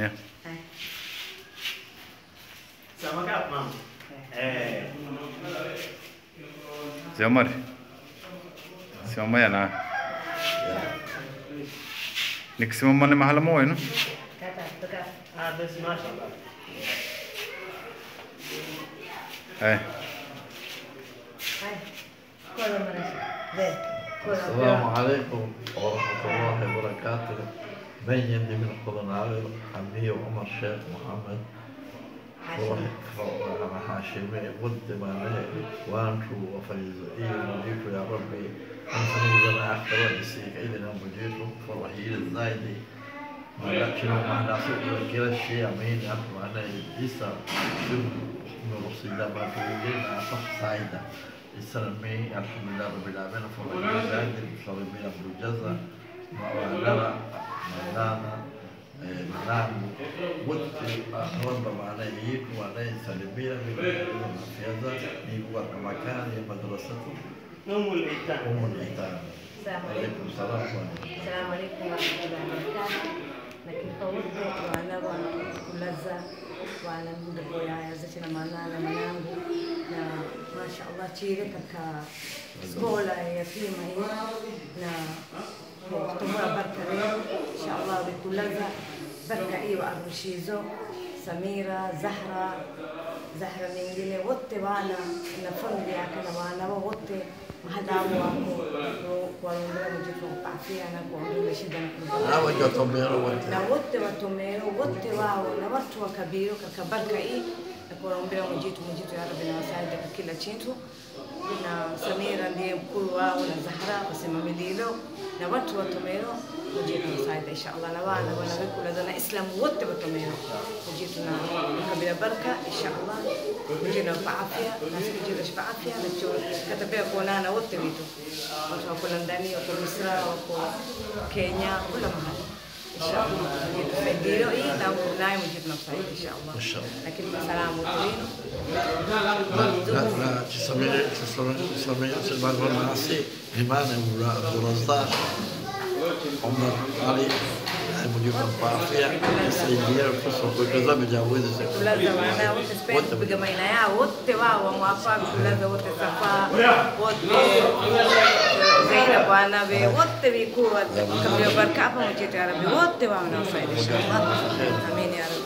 ya. Sama kap, Mam. Si Omar. Simama yan ah. Nagsimama na mahal mo eh, no? بس ما شاء الله. السلام عليكم ورحمة الله وبركاته. من يمدي من القرناوي حمية وعمر شيخ محمد أنا حاشمي ود ما وانتو وفيزئي ونجيتو يا ربي أنت نقدر آخر ودسيك إذن مجيتو فرحيل الزايدي ما لكنو معنا سوء كلا الشيء أمين أبو أنا إيسا سوء مرسيدة ما في وجهنا صح سعيدة السلامي الحمد لله رب العالمين فرحيل الزايدي مشاربين أبو الجزا مولانا منام ود رب معنا يجيك وأنا سلمينا من في هذا يقوى مكان مدرسته أم الأيتام. السلام عليكم. السلام عليكم ورحمة الله وبركاته. لكن فوضت وأنا كل ذا وأنا مدبر يا زوجنا معنا منامه ما شاء الله تشيرك كسكولا يتيمة هي وقتها بركة إن شاء الله بكل ذا بركة إيوة أرشيزو سميرة زهرة من جنة وطي وانا نفرد يا كنا وانا وطي mahadamu wako kuwaombea mjitu afya na kuwaombea shida na wote watomero wote na wote watomero wote wao na watu wa kabiro kakabaraka hii na kuwaombea mjitu ya Rabbi na wasaidie kwa kila kitu na Samira ndiye mkuu wao na Zahra wasimamia hilo na watu watomero mjitu wasaidie inshallah na wana wanawekula na Islam wote watomero mjitu na kabila baraka inshallah mjitu kwa afya na mjitu kwa afya na katabia kuonana wote vitu watu wako ndani wako Misri wako Kenya kila mahali inshallah ndio hii na naye mjitu na faida inshallah lakini salamu tulini لا تسمعي سبحان الناسي إيمان ورزاق عمر علي مجيب الطافية سيدير فصل وكذا بجاوز كل زماننا وتسبت بجمعنا يا وتوا وموافق كل ذا وتصفى وت زينب وانا وت بيكون كم يبرك أبا مجيت يا ربي وتوا ونصير إن شاء الله آمين يا رب